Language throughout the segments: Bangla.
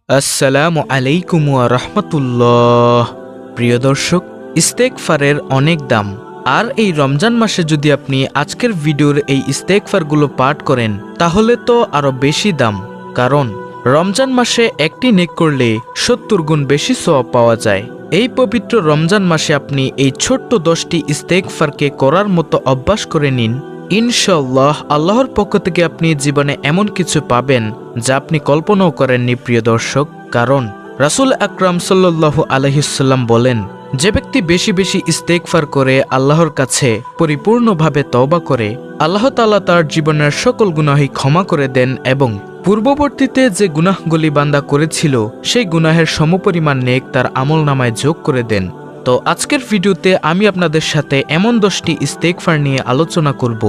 আসসালামু আলাইকুম ওয়া রাহমাতুল্লাহ। প্রিয় দর্শক, ইস্তেগফারের অনেক দাম। আর এই রমজান মাসে যদি আপনি আজকের ভিডিওর এই ইস্তেগফারগুলো পাঠ করেন তাহলে তো আরো বেশি দাম। কারণ রমজান মাসে একটি নেক করলে 70 গুণ বেশি সওয়াব পাওয়া যায়। এই পবিত্র রমজান মাসে আপনি এই ছোট্ট 10টি ইস্তেগফারকে করার মতো অভ্যাস করে নিন। ইনশাআল্লাহ আল্লাহর পক্ষ থেকে আপনি জীবনে এমন কিছু পাবেন যা আপনি কল্পনাও করেননি। প্রিয় দর্শক, কারণ রাসূল আকরাম সাল্লাল্লাহু আলাইহি ওয়াসাল্লাম বলেন, যে ব্যক্তি বেশি বেশি ইস্তেগফার করে আল্লাহর কাছে পরিপূর্ণভাবে তওবা করে, আল্লাহ তাআলা তার জীবনের সকল গুনাহই ক্ষমা করে দেন এবং পূর্ববর্তীতে যে গুনাহগুলি বান্দা করেছিল সেই গুনাহের সমপরিমাণ নেক তার আমলনামায় যোগ করে দেন। তো আজকের ভিডিওতে আমি আপনাদের সাথে এমন 10টি ইস্তেগফার নিয়ে আলোচনা করব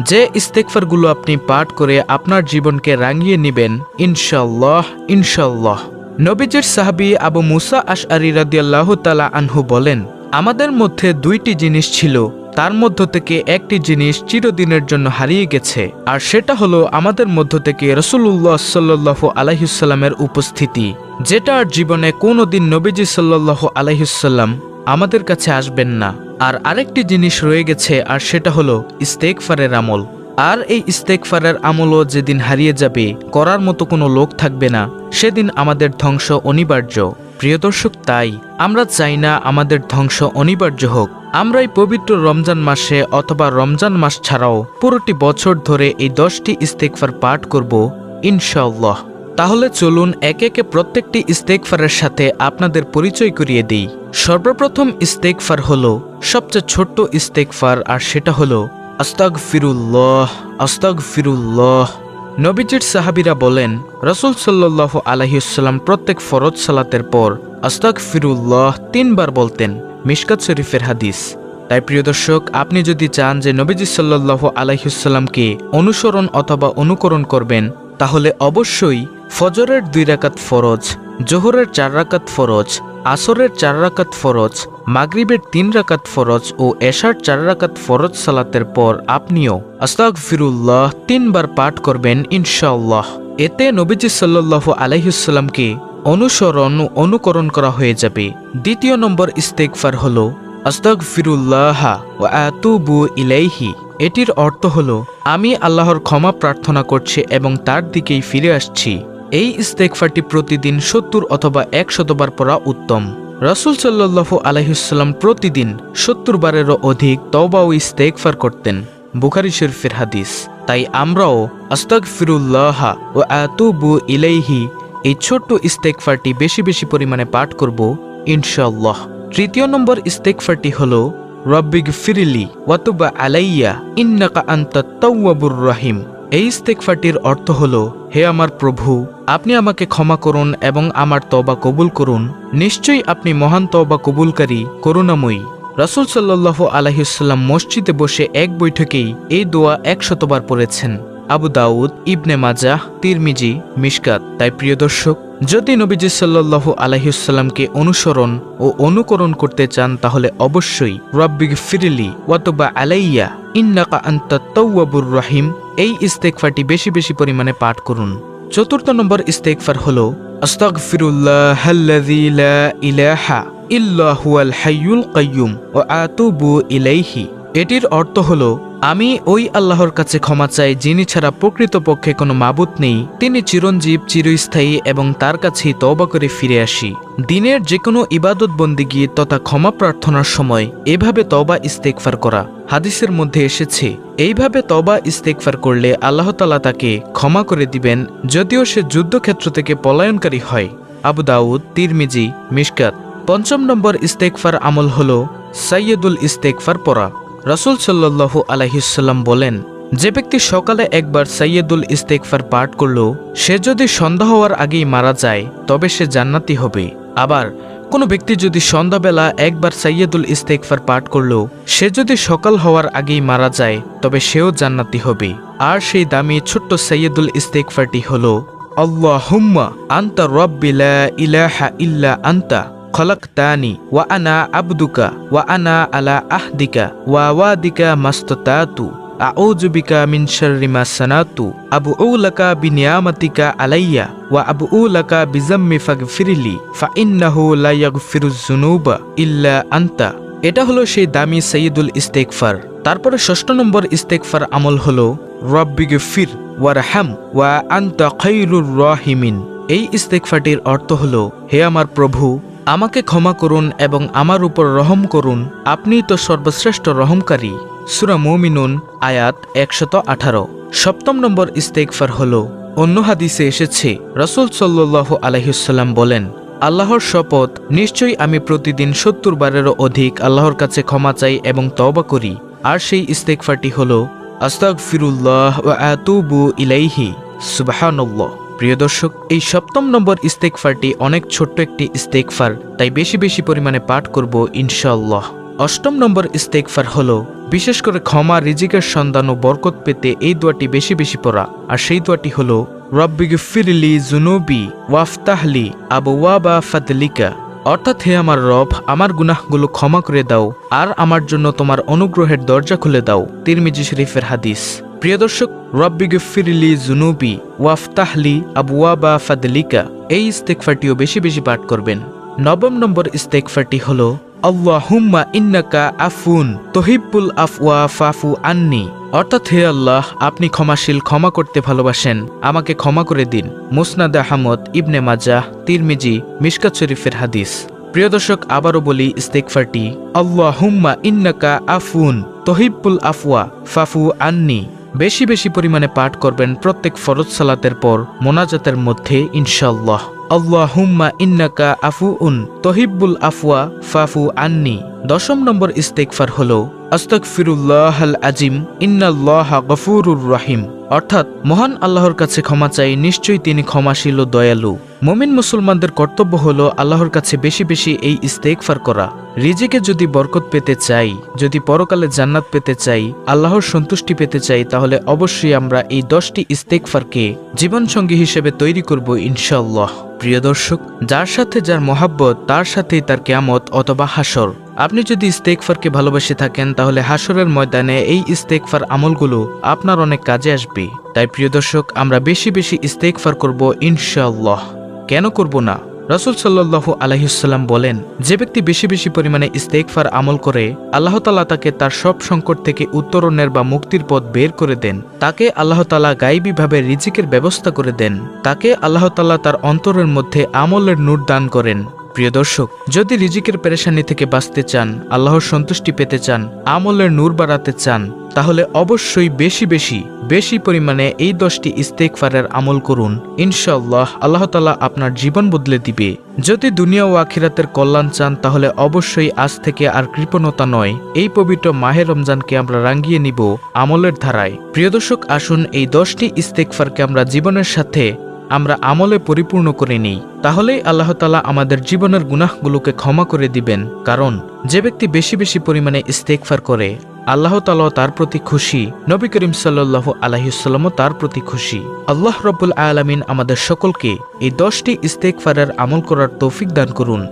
যে ইস্তেগফারগুলো আপনি পাঠ করে আপনার জীবনকে রাঙিয়ে নেবেন ইনশাআল্লাহ। ইনশাআল্লাহ। নবীজির সাহাবী আবু মুসা আশআরী রাদিয়াল্লাহু তাআলা আনহু বলেন, আমাদের মধ্যে 2টি জিনিস ছিল, তার মধ্য থেকে একটি জিনিস চিরদিনের জন্য হারিয়ে গেছে, আর সেটা হলো আমাদের মধ্য থেকে রাসূলুল্লাহ সাল্লাল্লাহু আলাইহি ওয়াসাল্লামের উপস্থিতি, যেটা আর জীবনে কোনোদিন নবীজি সাল্লাল্লাহু আলাইহি ওয়াসাল্লাম আমাদের কাছে আসবেন না। আর আরেকটি জিনিস রয়ে গেছে, আর সেটা হলো ইস্তেগফারের আমল। আর এই ইস্তেগফারের আমলও যেদিন হারিয়ে যাবে, করার মতো কোনো লোক থাকবে না, সেদিন আমাদের ধ্বংস অনিবার্য। প্রিয় দর্শক, তাই আমরা চাই না আমাদের ধ্বংস অনিবার্য হোক। আমরা এই পবিত্র রমজান মাসে অথবা রমজান মাস ছাড়াও পুরোটি বছর ধরে এই 10টি ইস্তেগফার পাঠ করব ইনশাআল্লাহ। তাহলে চলুন একে একে প্রত্যেকটি ইস্তেগফারের সাথে আপনাদের পরিচয় করিয়ে দিই। সর্বপ্রথম ইস্তেগফার হলো সবচেয়ে ছোট্ট ইস্তেগফার, আর সেটা হলো আস্তাগফিরুল্লাহ, আস্তাগফিরুল্লাহ। নবীজির সাহাবীরা বলেন, রাসূল সাল্লাল্লাহু আলাইহি ওয়াসাল্লাম প্রত্যেক ফরজ সালাতের পর আস্তাগফিরুল্লাহ 3 বার বলতেন। মিশকাত শরীফের হাদিস। তাই প্রিয় দর্শক, আপনি যদি চান যে নবীজি সাল্লাল্লাহু আলাইহি ওয়াসাল্লামকে অনুসরণ অথবা অনুকরণ করবেন, তাহলে অবশ্যই ফজরের 2 রাকাত ফরজ, জোহরের 4 রাকাত ফরজ, আসরের 4 রাকাত ফরজ, মাগরিবের 3 রাকাত ফরজ ও এশার 4 রাকাত ফরজ সালাতের পর আপনিও আস্তাগফিরুল্লাহ 3 বার পাঠ করবেন ইনশাআল্লাহ। এতে নবীজি সাল্লাল্লাহু আলাইহি ওয়াসাল্লামকে অনুসরণ ও অনুকরণ করা হয়ে যাবে। দ্বিতীয় নম্বর ইস্তেগফার হলো আস্তাগফিরুল্লাহ ওয়া আতুবু ইলাইহি। এটির অর্থ হলো, আমি আল্লাহর ক্ষমা প্রার্থনা করছি এবং তার দিকেই ফিরে আসছি। এই ইস্তেগফারটি প্রতিদিন 70 অথবা 100 বার পড়া উত্তম। রাসূল সাল্লাল্লাহু আলাইহি ওয়াসাল্লাম প্রতিদিন 70 বারেরও অধিক তওবা ও ইস্তেগফার করতেন। বুখারী শরীফের হাদিস। তাই আমরাও আস্তাগফিরুল্লাহ ওয়া আতুবু ইলাইহি এই ছোট্ট ইস্তেগফারটি বেশি বেশি পরিমাণে পাঠ করব ইনশাআল্লাহ। তৃতীয় নম্বর ইস্তেগফারটি হলো রব্বিগফিরলি ওয়া তুব আলাইয়া ইন্নাকা আনতাত তাওয়াবুর রহিম। এই ইস্তেগফারটির অর্থ হলো, হে আমার প্রভু, আপনি আমাকে ক্ষমা করুন এবং আমার তওবা কবুল করুন। নিশ্চয়ই আপনি মহান তওবা কবুলকারী, করুণাময়ী। রাসূল সাল্লাল্লাহু আলাইহি ওয়াসাল্লাম মসজিদে বসে এক বৈঠকেই এই দোয়া 100 বার পড়েছেন। আবু দাউদ, ইবনে মাজাহ, তিরমিজি, মিশকাত। তাই প্রিয় দর্শক, যদি নবীজি সাল্লাল্লাহু আলাইহি ওয়াসাল্লামকে অনুসরণ ও অনুকরণ করতে চান, তাহলে অবশ্যই রব্বিগফিরলি ওয়া তুব আলাইয়া ইন্নাকা আনতাত তাওয়াবুর রহিম এই ইস্তেগফারটি বেশি বেশি পরিমাণে পাঠ করুন। চতুর্থ নম্বর ইস্তেগফার হলো আস্তাগফিরুল্লাহাল্লাযী লা ইলাহা ইল্লা হুয়াল হাইয়ুল কাইয়্যুম ওয়া আতুবু ইলাইহি। এটির অর্থ হলো, আমি ওই আল্লাহর কাছে ক্ষমা চাই যিনি ছাড়া প্রকৃতপক্ষে কোনো মাবুদ নেই, তিনি চিরঞ্জীব, চিরস্থায়ী এবং তার কাছেই তওবা করে ফিরে আসি। দিনের যে কোনো ইবাদত বন্দেগী তথা ক্ষমা প্রার্থনার সময় এভাবে তওবা ইস্তেগফার করা। হাদিসের মধ্যে এসেছে, এইভাবে তওবা ইস্তেগফার করলে আল্লাহ তাআলা তাকে ক্ষমা করে দিবেন, যদিও সে যুদ্ধক্ষেত্র থেকে পলায়নকারী হয়। আবু দাউদ, তিরমিজি, মিশকাত। পঞ্চম নম্বর ইস্তেগফার আমল হলো সাইয়্যিদুল ইস্তেগফার পড়া। রাসূল সাল্লাল্লাহু আলাইহি ওয়াসাল্লাম বলেন, যে ব্যক্তি সকালে একবার সাইয়্যিদুল ইস্তেগফার পাঠ করলো, সে যদি সন্ধ্যা হওয়ার আগেই মারা যায় তবে সে জান্নাতি হবে। আবার কোনো ব্যক্তি যদি সন্ধ্যাবেলা একবার সাইয়্যিদুল ইস্তেগফার পাঠ করলো, সে যদি সকাল হওয়ার আগেই মারা যায় তবে সেও জান্নাতি হবে। আর সেই দামি ছোট্ট সাইয়্যিদুল ইস্তেগফারটি হলো আল্লাহুম্মা আনতা রাব্বি লা ইলাহা ইল্লা আনতা খলাকতানি ওয়া আনা আবদুকা ওয়া আনা আলা আহদিকা ওয়া ওয়াদিকা মাস্তাতাতু আউযু বিকা মিন শাররি মা সানাতু আবুউ লাকা বিনিয়ামাতিকা আলাইয়া ওয়া আবুউ লাকা বিযাম্মি ফাগফিরলি ফাইন্নাহু লা ইয়াগফিরুয যুনুবা ইল্লা আনতা। এটা হলো সেই দামি সাইয়্যিদুল ইস্তেগফার। তারপরে ৬ষ্ঠ নম্বর ইস্তেগফার আমল হলো রব্বিগফির ওয়ারহাম ওয়া আনতা খায়রুর রাহিমিন। এই ইস্তেগফারটির অর্থ হলো, হে আমার প্রভু, আমাকে ক্ষমা করুন এবং আমার উপর রহম করুন, আপনিই তো সর্বশ্রেষ্ঠ রহমকারী। সূরা মুমিনুন আয়াত ১১৮। ৭ম নম্বর ইস্তেগফার হলো, অন্য হাদিসে এসেছে রাসূল সাল্লাল্লাহু আলাইহি ওয়াসাল্লাম বলেন, আল্লাহর শপথ, নিশ্চয়ই আমি প্রতিদিন ৭০ বারেরও অধিক আল্লাহর কাছে ক্ষমা চাই এবং তওবা করি। আর সেই ইস্তেগফারটি হলো আস্তাগফিরুল্লাহ ওয়া আতুবু ইলাইহি সুবহানাল্লাহ। প্রিয় দর্শক, এই ৭ম নম্বর ইস্তেগফারটি অনেক ছোট্ট একটি ইস্তেগফার, তাই বেশি বেশি পরিমাণে পাঠ করব ইনশাআল্লাহ। ৮ম নম্বর ইস্তেগফার হলো বিশেষ করে ক্ষমা, রিজিকের সন্ধান ও বরকত পেতে এই দোয়াটি বেশি বেশি পড়া। আর সেই দোয়াটি হলো রব্বিগফিরলি যুনুবি ওয়াফতাহলি আবওয়াবা ফাদলিকা। অর্থাৎ, হে আমার রব, আমার গুনাহগুলো ক্ষমা করে দাও আর আমার জন্য তোমার অনুগ্রহের দরজা খুলে দাও। তিরমিজি শরীফের হাদিস। প্রিয় দর্শক, রব্বিগফিরলি যুনুবি ওয়াফতাহলি আবওয়াবা ফাদলিকা, এই ইস্তেগফারটিও বেশি বেশি পাঠ করবেন। ৯ম নম্বর ইস্তেগফারটি হলো আল্লাহুম্মা ইন্নাকা আফুন তুহিব্বুল আফওয়া ফাফু আন্নি। অর্থাৎ, হে আল্লাহ, আপনি ক্ষমাশীল, ক্ষমা করতে ভালোবাসেন, আমাকে ক্ষমা করে দিন। মুসনাদ আহমদ, ইবনে মাজাহ, তিরমিজি, মিশকাত শরীফের হাদিস। প্রিয় দর্শক, আবারও বলি ইস্তেগফারটি আল্লাহুম্মা ইন্নাকা আফুন তুহিব্বুল আফওয়া ফাফু আন্নি। বেশি বেশি পরিমাণে পাঠ করবেন প্রত্যেক ফরজ সালাতের পর মোনাজাতের মধ্যে ইনশাআল্লাহ। আল্লাহুম্মা ইন্নাকা আফুউন তুহিব্বুল আফওয়া ফাফু আন্নি। ১০ম নম্বর ইস্তেগফার হলো আস্তাগফিরুল্লাহাল আজিম ইন্নাল্লাহা গফুরুর রহিম। অর্থাৎ, মহান আল্লাহর কাছে ক্ষমা চাই, নিশ্চয়ই তিনি ক্ষমাশীল ও দয়ালু। মুমিন মুসলমানদের কর্তব্য হলো আল্লাহর কাছে বেশি বেশি এই ইস্তেগফার করা। রিজিকে যদি বরকত পেতে চাই, যদি পরকালে জান্নাত পেতে চাই, আল্লাহর সন্তুষ্টি পেতে চাই, তাহলে অবশ্যই আমরা এই 10টি ইস্তেগফারকে জীবনসঙ্গী হিসেবে তৈরি করব ইনশাআল্লাহ। প্রিয় দর্শক, যার সাথে যার মহাব্বত, তার সাথেই তার কিয়ামত অথবা হাসর। আপনি যদি ইস্তেগফারকে ভালোবেসে থাকেন, তাহলে হাসরের ময়দানে এই ইস্তেগফার আমলগুলো আপনার অনেক কাজে আসবে। তাই প্রিয় দর্শক, আমরা বেশি বেশি ইস্তেগফার করব ইনশাআল্লাহ। কেন করব না? রাসূল সাল্লাল্লাহু আলাইহি ওয়াসাল্লাম বলেন, যে ব্যক্তি বেশি বেশি পরিমাণে ইস্তেগফার আমল করে, আল্লাহ তাআলা তাকে তার সব সংকট থেকে উত্তরণের বা মুক্তির পথ বের করে দেন। তাকে আল্লাহ তাআলা গায়বীভাবে রিজিকের ব্যবস্থা করে দেন। তাকে আল্লাহ তাআলা তার অন্তরের মধ্যে আমলের নূর দান করেন। প্রিয় দর্শক, যদি রিজিকের পেরেশানি থেকে বাঁচতে চান, আল্লাহর সন্তুষ্টি পেতে চান, আমলের নূর বাড়াতে চান, তাহলে অবশ্যই বেশি বেশি বেশি পরিমাণে এই 10টি ইস্তেগফারের আমল করুন। ইনশাআল্লাহ আল্লাহ তাআলা আপনার জীবন বদলে দিবে। যদি দুনিয়া ও আখিরাতের কল্যাণ চান, তাহলে অবশ্যই আজ থেকে আর কৃপণতা নয়, এই পবিত্র মাহে রমজানকে আমরা রাঙিয়ে নিব আমলের ধারায়। প্রিয় দর্শক, আসুন এই 10টি ইস্তেগফারকে আমরা জীবনের সাথে আমরা আমলে পরিপূর্ণ করে নিই। তাহলেই আল্লাহ তাআলা আমাদের জীবনের গুনাহগুলোকে ক্ষমা করে দিবেন। কারণ যে ব্যক্তি বেশি বেশি পরিমাণে ইস্তেগফার করে, আল্লাহ তাআলা তার প্রতি খুশি, নবী করিম সাল্লাল্লাহু আলাইহি ওয়াসাল্লামও তার প্রতি খুশি। আল্লাহ রাব্বুল আলামিন আমাদের সকলকে এই 10টি ইস্তেগফারের আমল করার তৌফিক দান করুন।